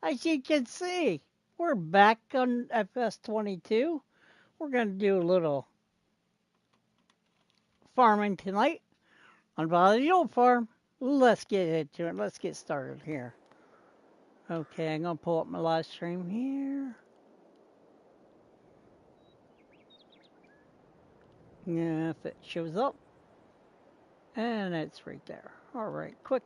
As you can see, we're back on FS22. We're going to do a little farming tonight on Valley Old Farm. Let's get into it. Let's get started here. Okay, I'm going to pull up my live stream here. Yeah, if it shows up. And it's right there. All right, quick.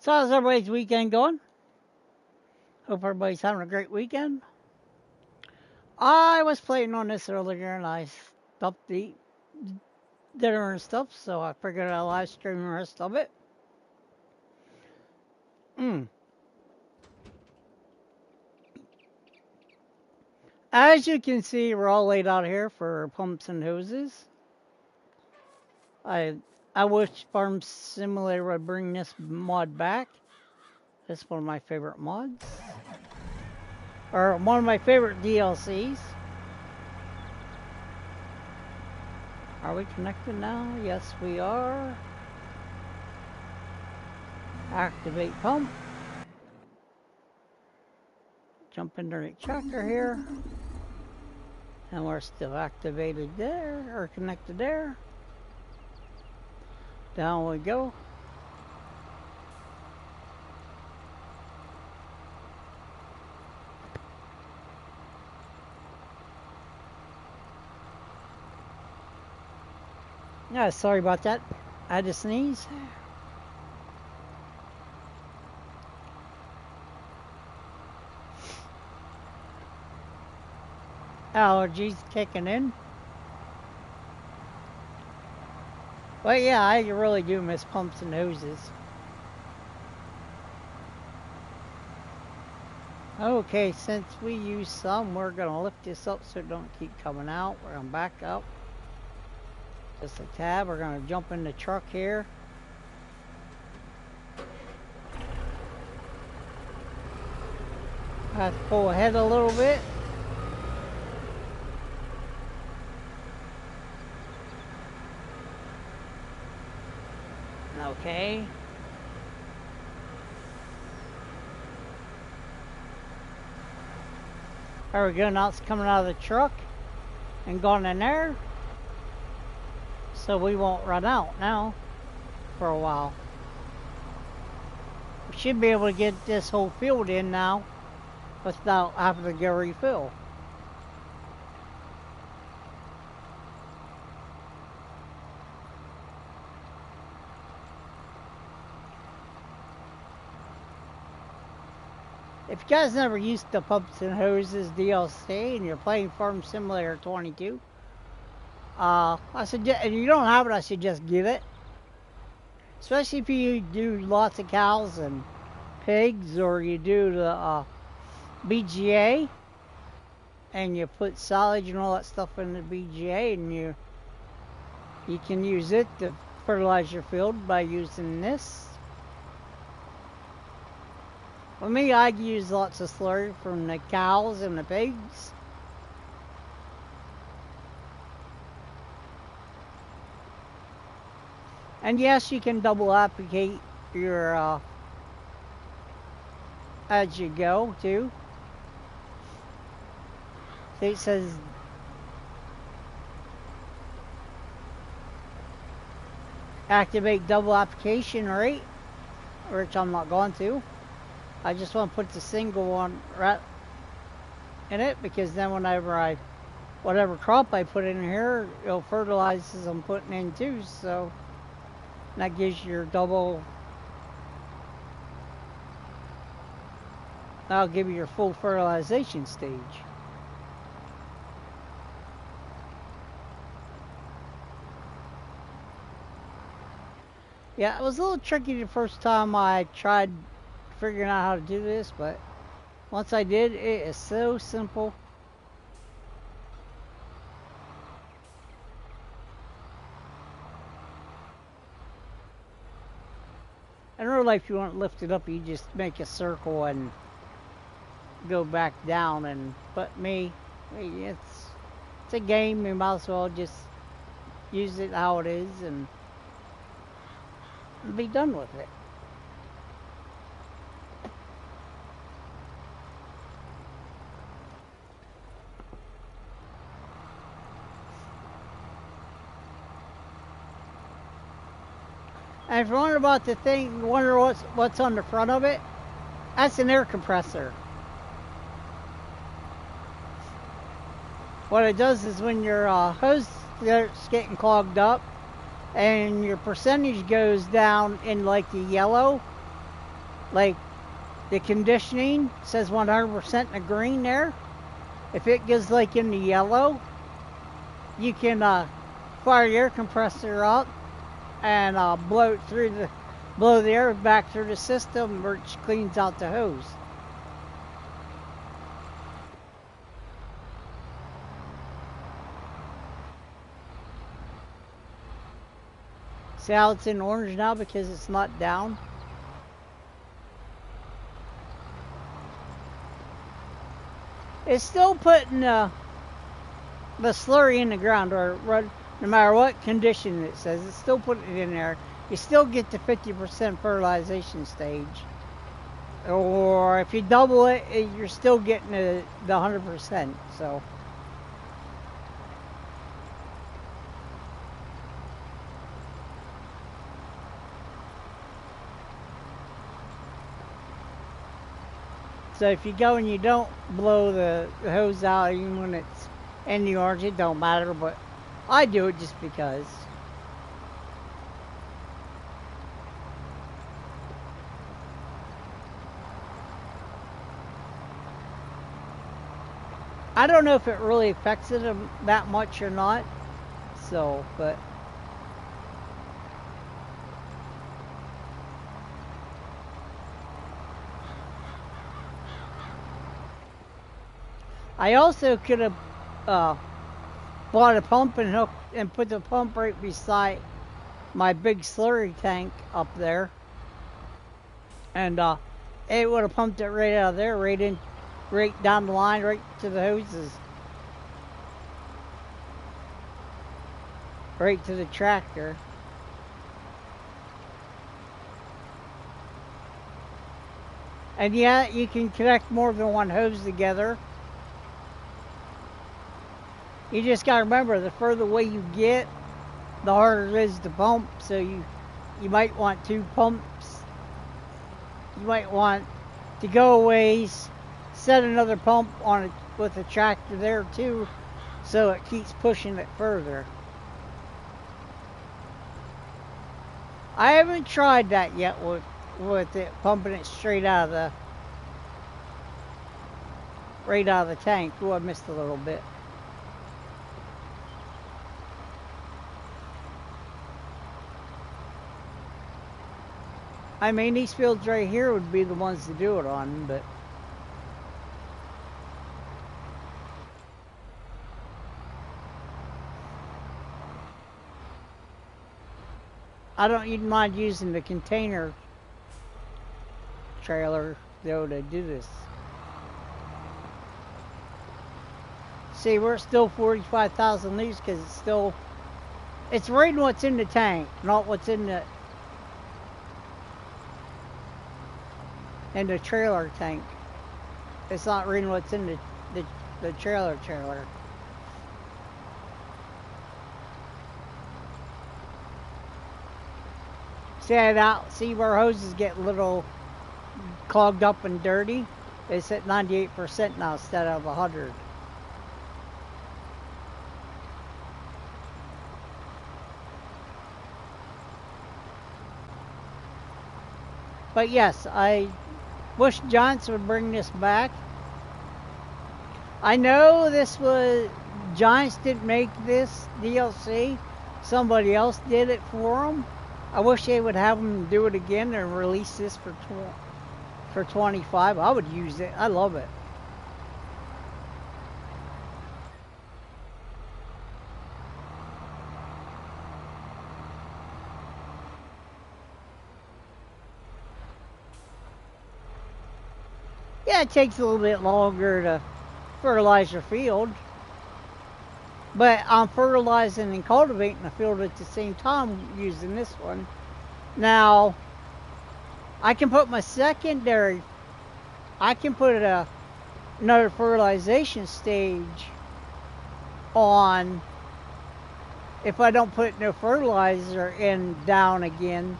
So how's everybody's weekend going? Hope everybody's having a great weekend. I was playing on this earlier and I stopped to eat dinner and stuff, so I figured I'd live stream the rest of it. As you can see, we're all laid out here for pumps and hoses. I wish Farm Simulator would bring this mod back. It's one of my favorite mods. Or one of my favorite DLCs. Are we connected now? Yes, we are. Activate pump. Jump into the tracker here. And we're still activated there, or connected there. Down we go. Yeah, sorry about that. I had to sneeze. Allergies kicking in. But yeah, I really do miss pumps and hoses. Okay, since we use some, we're going to lift this up so it don't keep coming out. We're going to back up. Just a tab. We're going to jump in the truck here. I have to pull ahead a little bit. Okay. There we go, now it's coming out of the truck and going in there. So we won't run out now for a while. We should be able to get this whole field in now without having to go refill. If you guys never used the Pumps and Hoses DLC and you're playing Farm Simulator 22, I suggest, if you don't have it, I suggest get it. Especially if you do lots of cows and pigs, or you do the BGA, and you put silage and all that stuff in the BGA, and you can use it to fertilize your field by using this. For me, I use lots of slurry from the cows and the pigs. And yes, you can double applicate your as you go too. It says activate double application rate, which I'm not going to. I just want to put the single one right in it, because then whenever whatever crop I put in here, it'll fertilize as I'm putting in too, so that gives you your double, that'll give you your full fertilization stage. Yeah, it was a little tricky the first time I tried figuring out how to do this, but once I did, it is so simple. In real life, you want to lift it up, you just make a circle and go back down. But me, it's a game, you might as well just use it how it is, and be done with it. And if you wonder about the thing, wonder what's on the front of it, that's an air compressor. What it does is when your hose starts getting clogged up and your percentage goes down in like the yellow, like the conditioning says 100% in the green there, if it goes like in the yellow, you can fire the air compressor up and blow the air back through the system, which cleans out the hose. See how it's in orange now because it's not down? It's still putting the slurry in the ground, or no matter what condition it says, it's still putting it in there. You still get the 50% fertilization stage. Or if you double it, you're still getting the 100%. So. So if you go and you don't blow the hose out even when it's in the orange, it don't matter, but I do it just because. I don't know if it really affects it that much or not, so, but. I also could have bought a pump and put the pump right beside my big slurry tank up there, and it would have pumped it right out of there, right down the line, right to the hoses, right to the tractor. And yeah, you can connect more than one hose together. You just gotta remember, the further away you get, the harder it is to pump. So you might want 2 pumps. You might want to go a ways, set another pump on it with a tractor there too, so it keeps pushing it further. I haven't tried that yet with it pumping it straight out of the tank. Oh, I missed a little bit. I mean, these fields right here would be the ones to do it on, but I don't even mind using the container trailer though to do this. See, we're still 45,000 liters because it's reading what's in the tank, not what's in the trailer tank. It's not reading what's in the trailer. See where hoses get a little clogged up and dirty? It's at 98% now instead of 100. But yes, I wish Giants would bring this back. I know Giants didn't make this DLC. Somebody else did it for them. I wish they would have them do it again and release this for 25. I would use it. I love it. Yeah, it takes a little bit longer to fertilize your field. But I'm fertilizing and cultivating the field at the same time using this one. Now, I can put my secondary, I can put another fertilization stage on if I don't put no fertilizer in down again.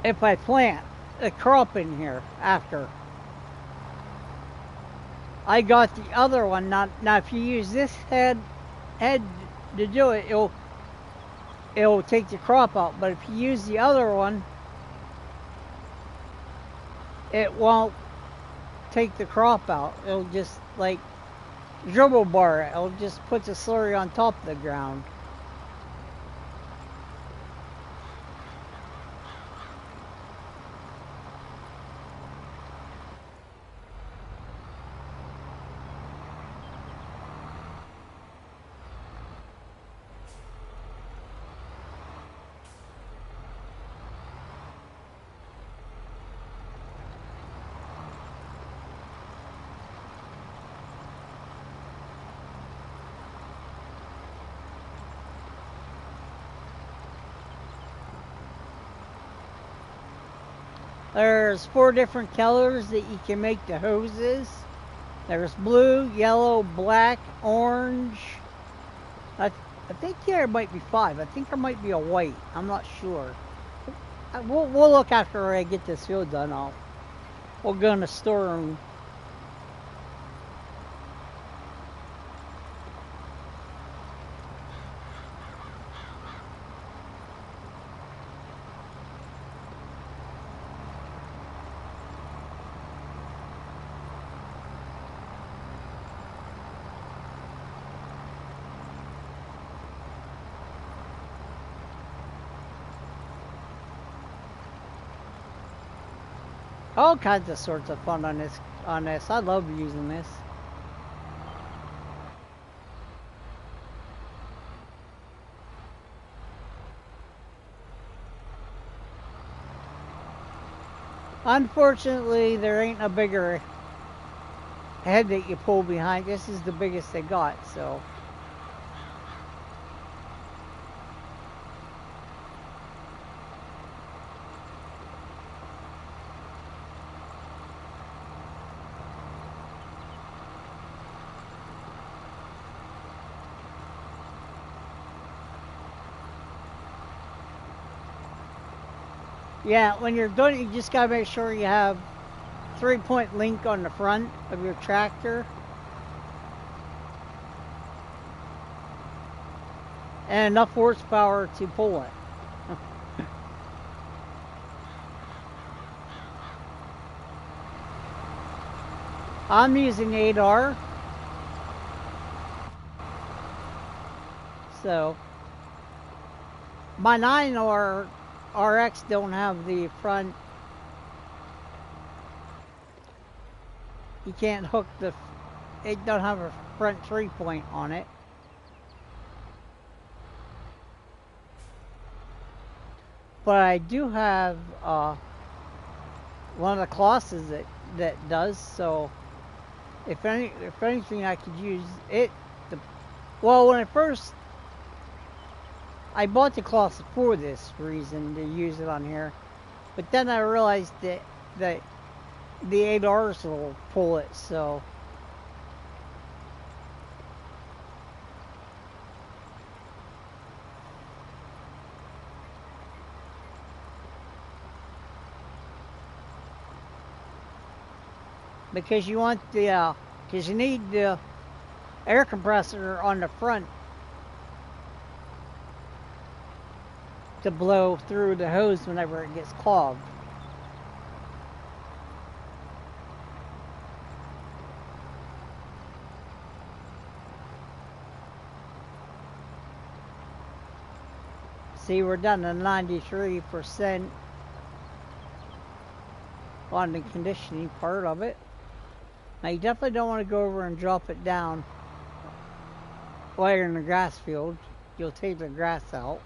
If I plant a crop in here after. I got the other one. Now if you use this head to do it, it'll take the crop out. But if you use the other one, it won't take the crop out. It'll just like dribble bar it. It'll just put the slurry on top of the ground. There's 4 different colors that you can make the hoses. There's blue, yellow, black, orange. I think there might be 5. I think there might be a white. I'm not sure. We'll look after I get this field done. We'll go in the storeroom. All kinds of sorts of fun on this. I love using this. Unfortunately, there ain't a bigger head that you pull behind. This is the biggest they got, so. Yeah, when you're doing it, you just gotta make sure you have 3-point link on the front of your tractor. And enough horsepower to pull it. I'm using 8R. So, my 9R RX don't have the front. You can't hook it don't have a front 3-point on it. But I do have one of the classes that does, so if anything I could use it. Well, when I bought the class for this reason, to use it on here, but then I realized that the 8Rs will pull it, so. Because you want because you need the air compressor on the front to blow through the hose whenever it gets clogged. See, we're down to 93% on the conditioning part of it. Now you definitely don't want to go over and drop it down while you're in the grass field. You'll take the grass out.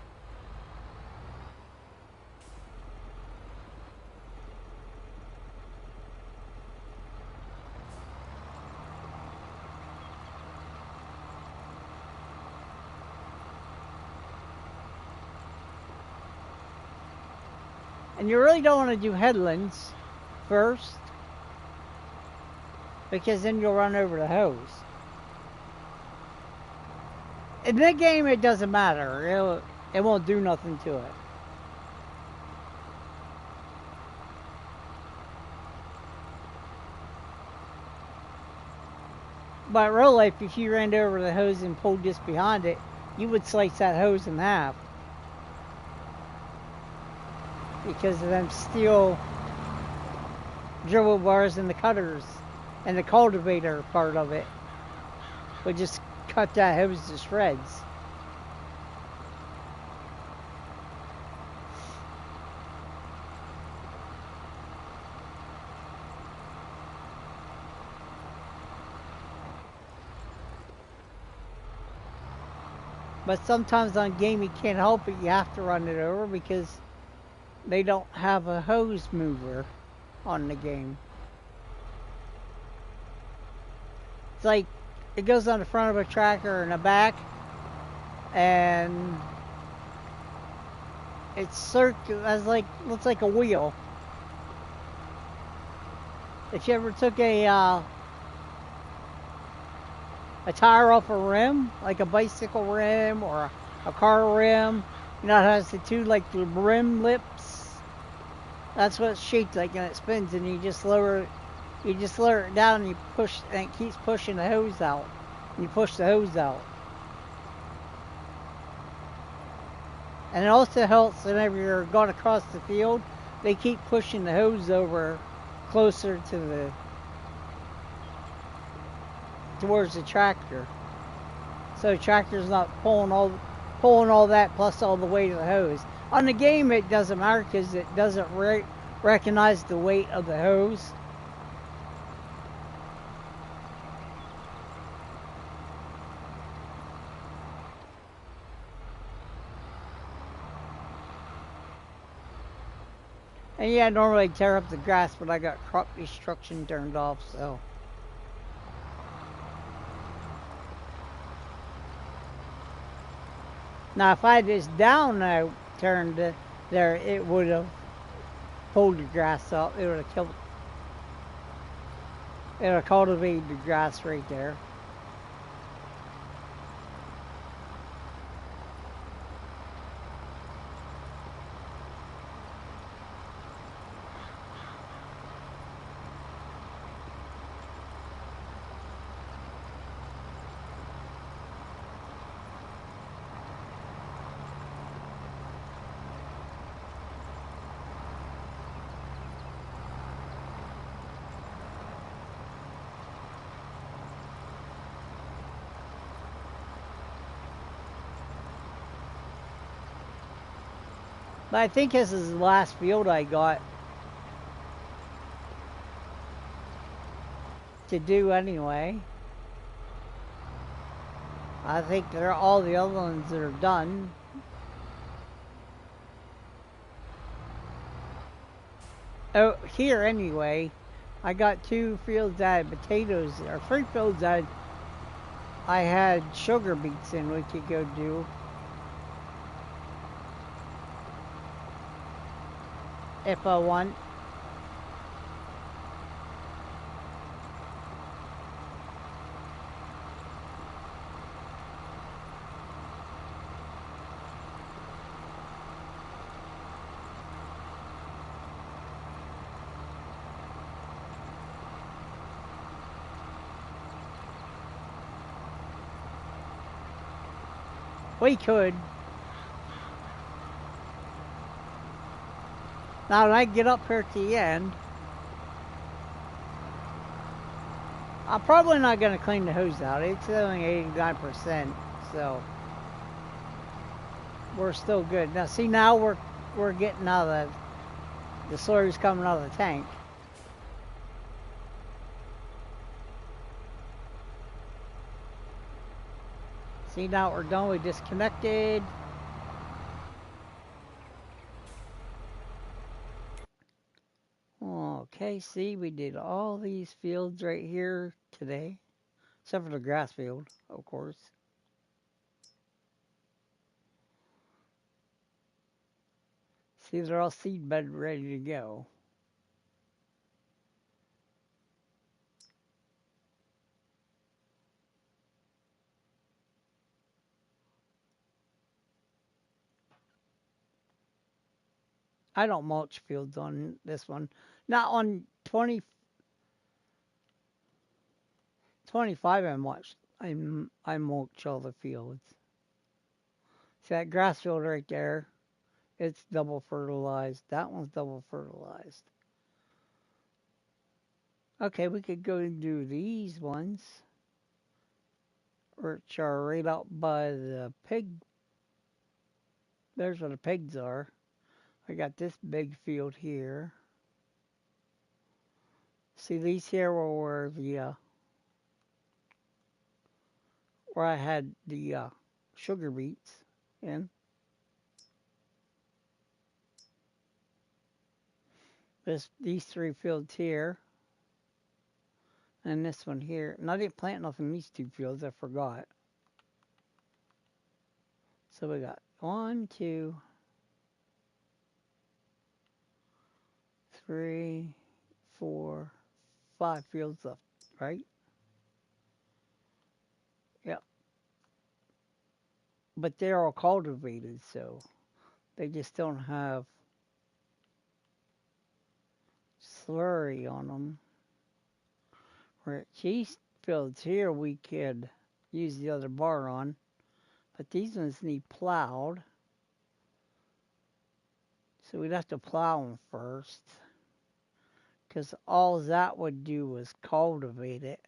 And you really don't want to do headlands first, because then you'll run over the hose. In that game, it doesn't matter. It won't do nothing to it. But in real life, if you ran over the hose and pulled just behind it, you would slice that hose in half. Because of them steel dribble bars and the cutters and the cultivator part of it would just cut that hose to shreds. But sometimes on game you can't help it, you have to run it over because they don't have a hose mover on the game. It's like it goes on the front of a tractor and the back, and it's circular, as like looks like a wheel. If you ever took a tire off a rim, like a bicycle rim or a car rim, you know, it has the two like the rim lips. That's what it's shaped like, and it spins, and you just lower it down, and you push, and it keeps pushing the hose out. And you push the hose out. And it also helps whenever you're going across the field, they keep pushing the hose over closer to towards the tractor. So the tractor's not pulling all that plus all the weight of the hose. On the game, it doesn't matter because it doesn't recognize the weight of the hose. And yeah, normally I tear up the grass, but I got crop destruction turned off, so. Now, if I had this down turned there, it would have pulled the grass up. It would have killed. It would have cultivated the grass right there. But I think this is the last field I got to do anyway. I think they're all the other ones that are done. Oh, here anyway, I got 2 fields that had potatoes, or 3 fields that I had sugar beets in we could go do. If I want. We could. Now when I get up here at the end, I'm probably not going to clean the hose out. It's only 89%, so we're still good. Now see, now we're getting out of the slurry's coming out of the tank. See, now we're done. We disconnected. Okay, see, we did all these fields right here today, except for the grass field, of course. See, they're all seed bed ready to go. I don't mulch fields on this one. Not on 25 I mulch all the fields. See that grass field right there? It's double fertilized. That one's double fertilized. Okay, we could go and do these ones, which are right out by the pig. There's where the pigs are. I got this big field here. See these here were where I had the sugar beets in. These three fields here, and this one here. And I didn't plant nothing in these two fields. I forgot. So we got 1, 2, 3, 4, 5 fields left, right? Yep. But they're all cultivated, so they just don't have slurry on them. Where these fields here we could use the other bar on, but these ones need plowed. So we'd have to plow them first, because all that would do was cultivate it.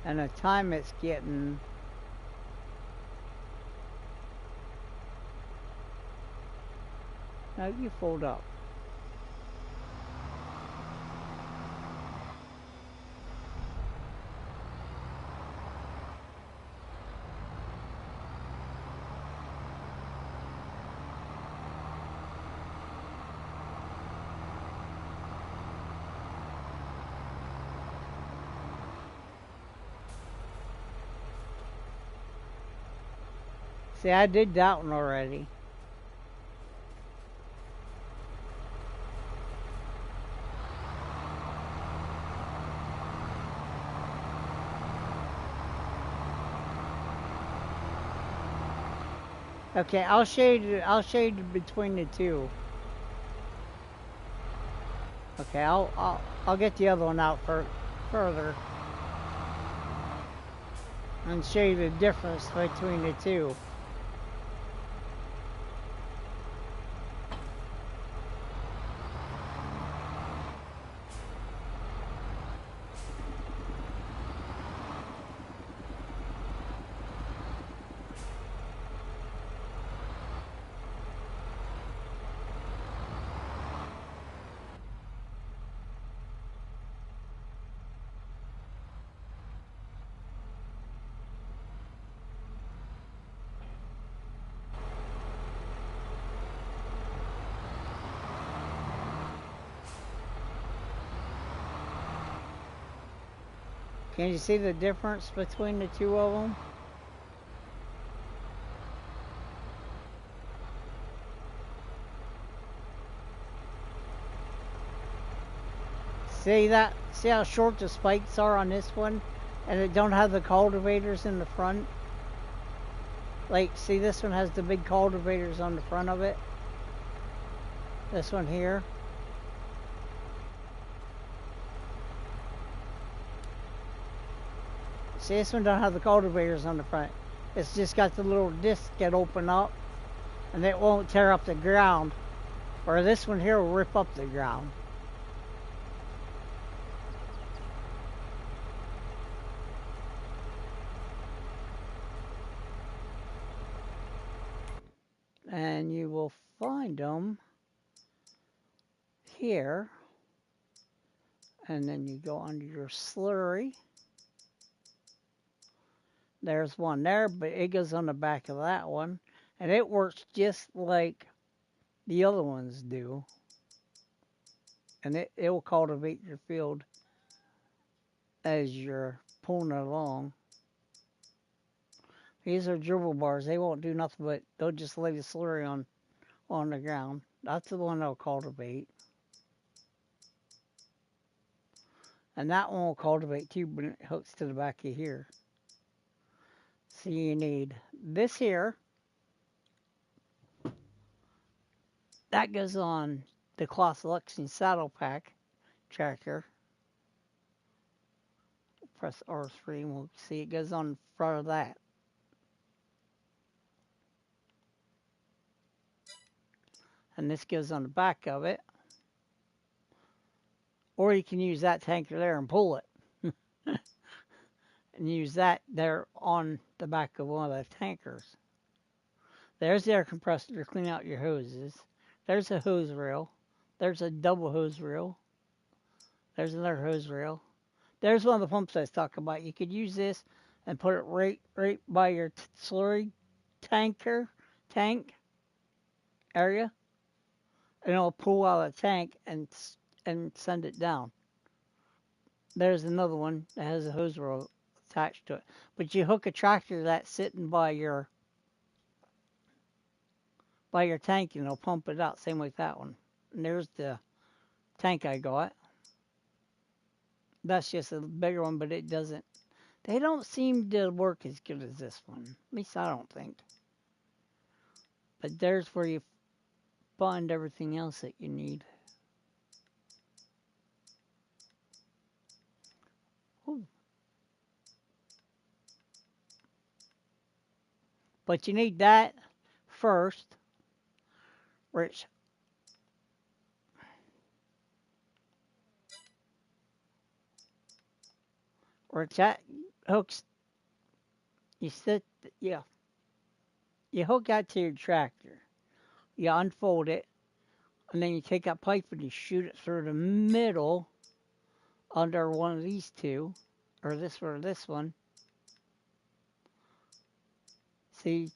And the time it's getting, now you fold up. See, I did that one already. Okay, I'll shade between the two. Okay, I'll get the other one out further and show you the difference between the two. Can you see the difference between the two of them? See that? See how short the spikes are on this one? And it don't have the cultivators in the front? Like, see, this one has the big cultivators on the front of it. This one here. See, this one don't have the cultivators on the front. It's just got the little discs that open up, and it won't tear up the ground. Or this one here will rip up the ground. And you will find them here. And then you go under your slurry. There's one there, but it goes on the back of that one. And it works just like the other ones do. and it will cultivate your field as you're pulling it along. These are dribble bars. They won't do nothing but they'll just lay the slurry on the ground. That's the one they'll cultivate. And that one will cultivate too, but it hooks to the back of here. So you need this here. That goes on the Class Selection Saddle Pack tractor. Press R3 and we'll see it goes on front of that. And this goes on the back of it. Or you can use that tanker there and pull it. And use that there on the back of one of the tankers. There's the air compressor to clean out your hoses. There's a hose reel. There's a double hose reel. There's another hose reel. There's one of the pumps I was talking about. You could use this and put it right by your slurry tank area, and it'll pull out of the tank and send it down. There's another one that has a hose reel attached to it. But you hook a tractor to that sitting by your tank and it'll pump it out. Same with that one. And there's the tank I got. That's just a bigger one, but it doesn't. They don't seem to work as good as this one. At least I don't think. But there's where you find everything else that you need. Ooh. But you need that first, which that hooks. You hook that to your tractor. You unfold it, and then you take that pipe and you shoot it through the middle under one of these two, or this one. See,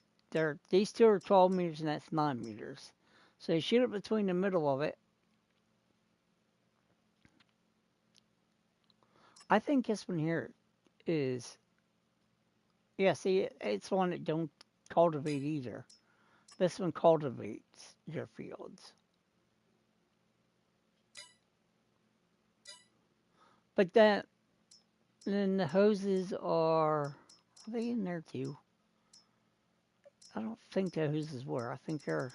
these two are 12 meters and that's 9 meters. So you shoot it between the middle of it. I think this one here is, yeah, see, it's one that don't cultivate either. This one cultivates your fields. But then the hoses are they in there too? I don't think the hoses were. I think they're,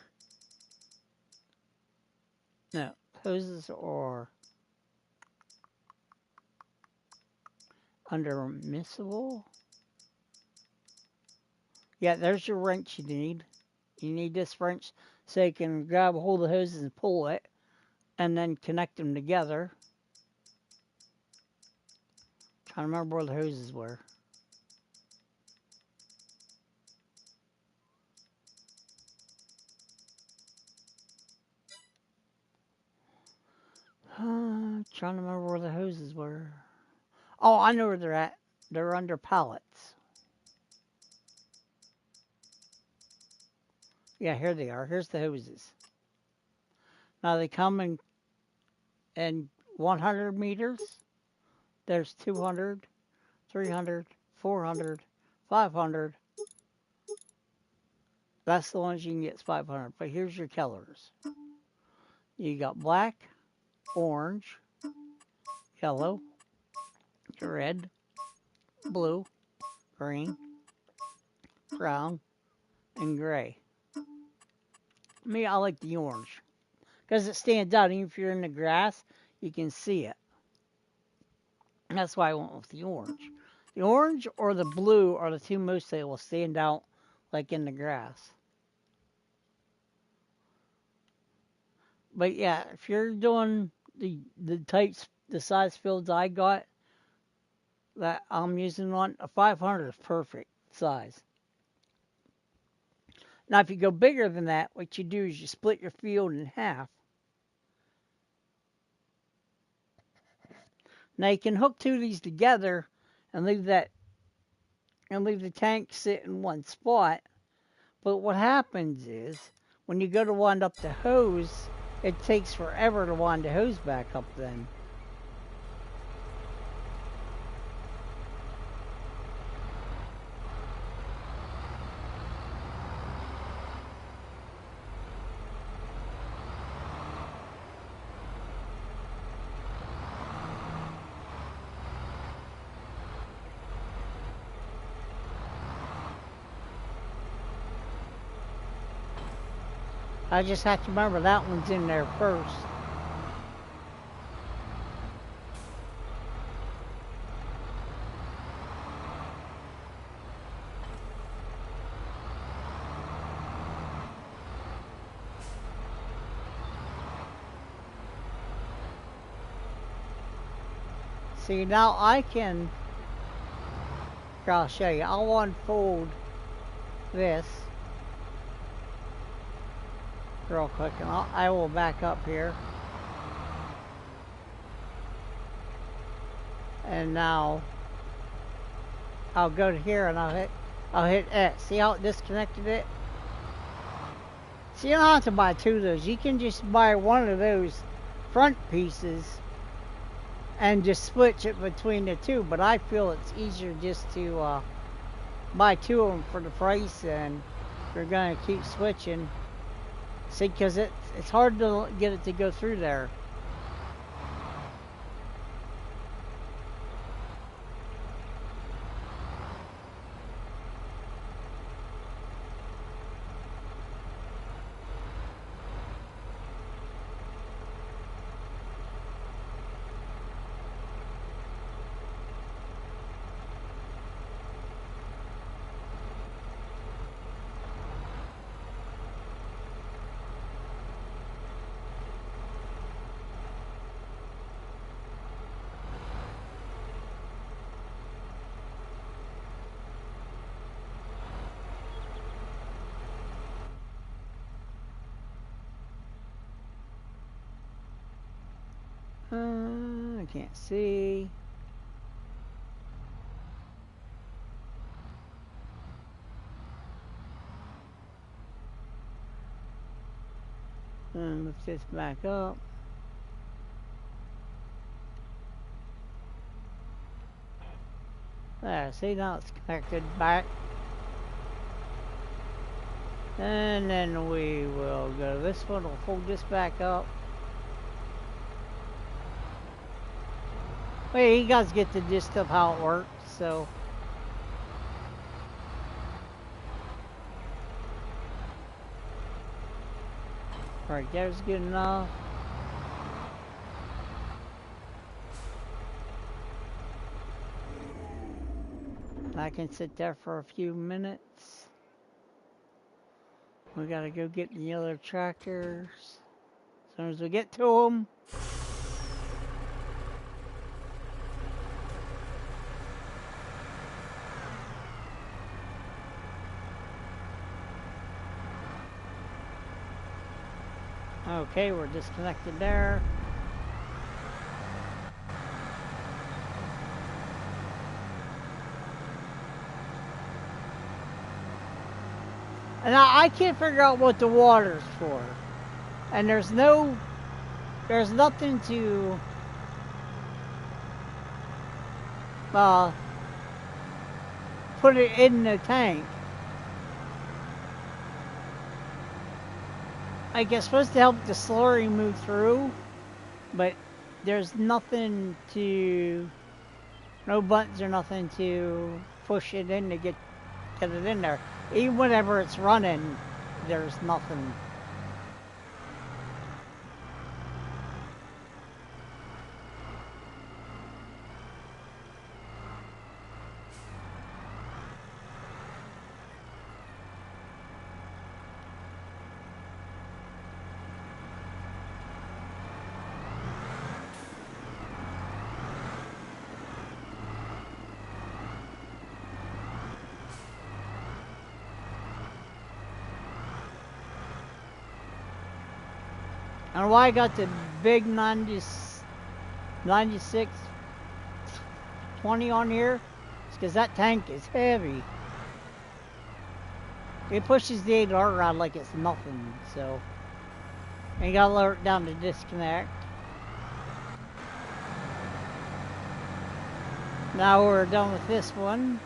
no, hoses are under miscible. Yeah, there's your wrench you need. You need this wrench so you can grab a hold of the hoses and pull it, and then connect them together. Trying to remember where the hoses were. Trying to remember where the hoses were. Oh, I know where they're at. They're under pallets. Yeah, here they are. Here's the hoses. Now they come in 100 meters. There's 200, 300, 400, 500. That's the ones you can get 500. But here's your colors. You got black, orange, yellow, red, blue, green, brown, and gray. Me, I like the orange because it stands out. Even if you're in the grass, you can see it. And that's why I went with the orange. The orange or the blue are the two most that will stand out, like in the grass. But yeah, if you're doing the size fields I got that I'm using on, a 500 is perfect size. Now, if you go bigger than that, what you do is you split your field in half. Now you can hook two of these together and leave the tank sit in one spot. But what happens is when you go to wind up the hose, it takes forever to wind the hose back up then. I just have to remember that one's in there first. See, now I can, here, I'll show you. I'll unfold this real quick, and I will back up here. And now I'll go to here and I'll hit X. See how it disconnected it? So you don't have to buy two of those. You can just buy one of those front pieces and just switch it between the two. But I feel it's easier just to buy two of them for the price, and you're going to keep switching. See, because it's hard to get it to go through there. I can't see. Lift this back up. There, see, now it's connected back. And then we will go to this one, we'll fold this back up. Well, you guys get the gist of how it works, so. Right there's good enough. I can sit there for a few minutes. We gotta go get the other tractors. As soon as we get to them. Okay, we're disconnected there. And I can't figure out what the water's for. And there's nothing to put it in the tank. I guess supposed to help the slurry move through, but there's nothing to, no buttons or nothing to push it in to get it in there. Even whenever it's running, there's nothing. And why I got the big 9620 on here is because that tank is heavy. It pushes the 8R around like it's nothing, so. And you gotta lower it down to disconnect. Now we're done with this one.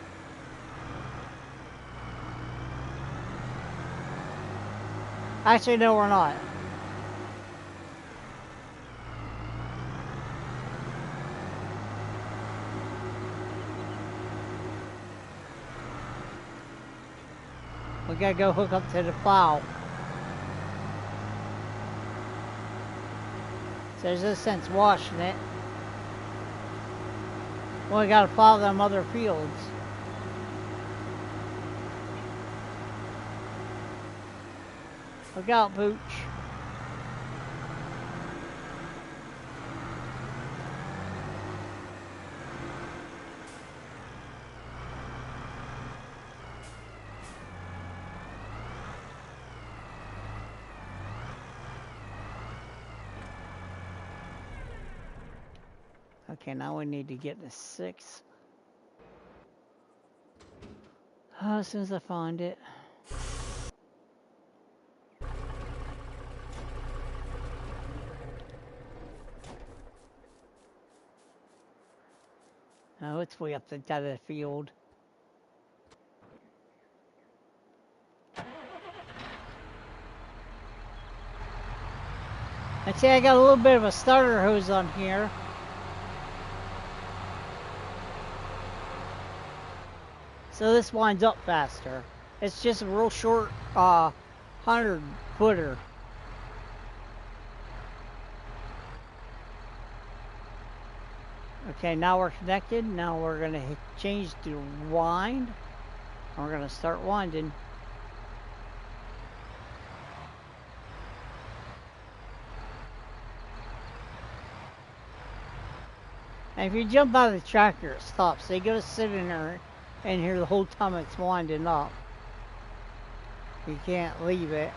Actually, no, we're not. We gotta go hook up to the plow. So there's no sense washing it. Well, we gotta plow them other fields. Look out, Pooch. Okay, now we need to get to 6. Oh, as soon as I find it. Oh, it's way up the dead of the field. And see, I got a little bit of a starter hose on here. So this winds up faster. It's just a real short 100-footer. Okay, now we're connected. Now we're gonna change to wind. And we're gonna start winding. And if you jump out of the tractor, it stops. So you gotta sit in there and here the whole time it's winding up. You can't leave it.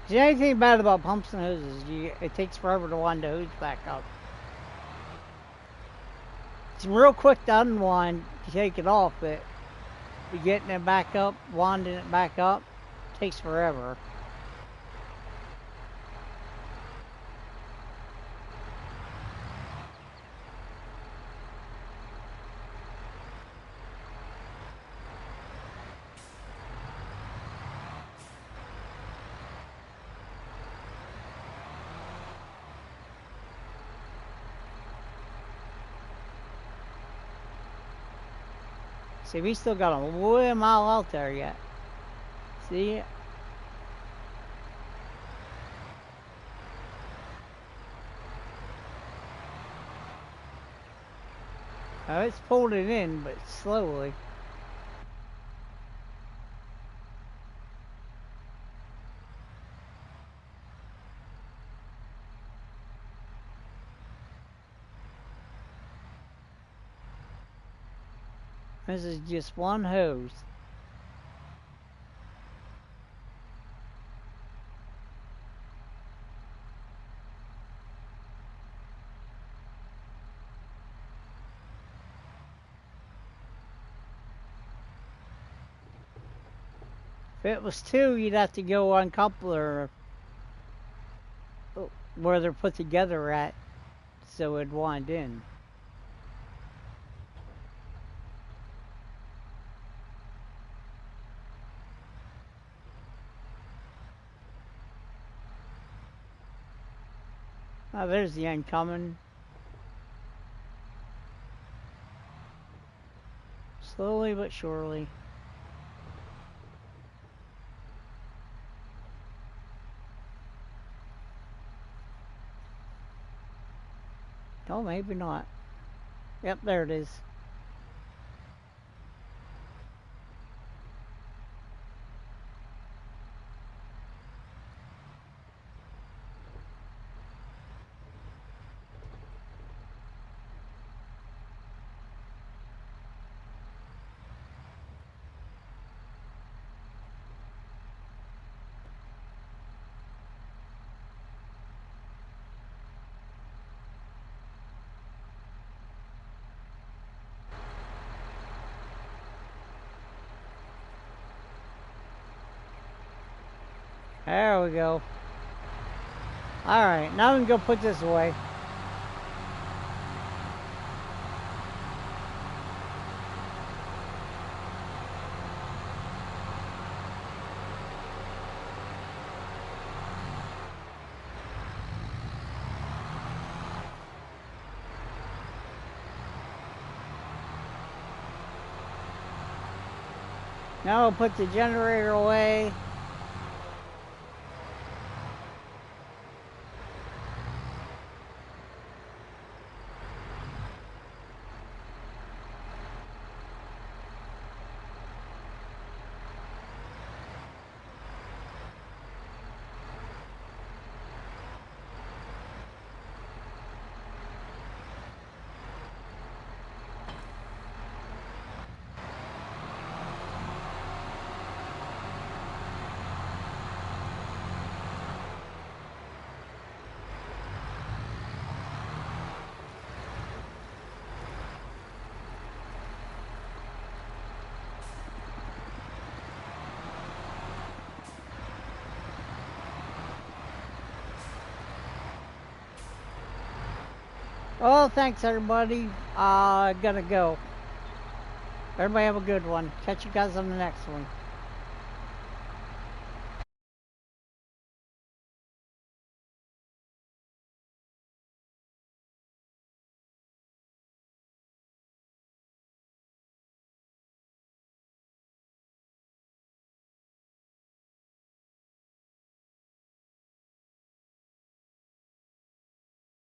The only thing bad about pumps and hoses is it takes forever to wind the hose back up. It's real quick to unwind to take it off, but getting it back up, winding it back up, takes forever. See, we still got a way mile out there yet. See? Oh, it's pulled it in, but slowly. This is just one hose. If it was 2, you'd have to go on coupler where they're put together at, so it'd wind in. Oh, there's the end coming. Slowly but surely. Oh, maybe not. Yep, there it is. There we go. Alright, now we can go put this away. Now we'll put the generator away. Well, thanks everybody. Gotta go. Everybody have a good one. Catch you guys on the next one.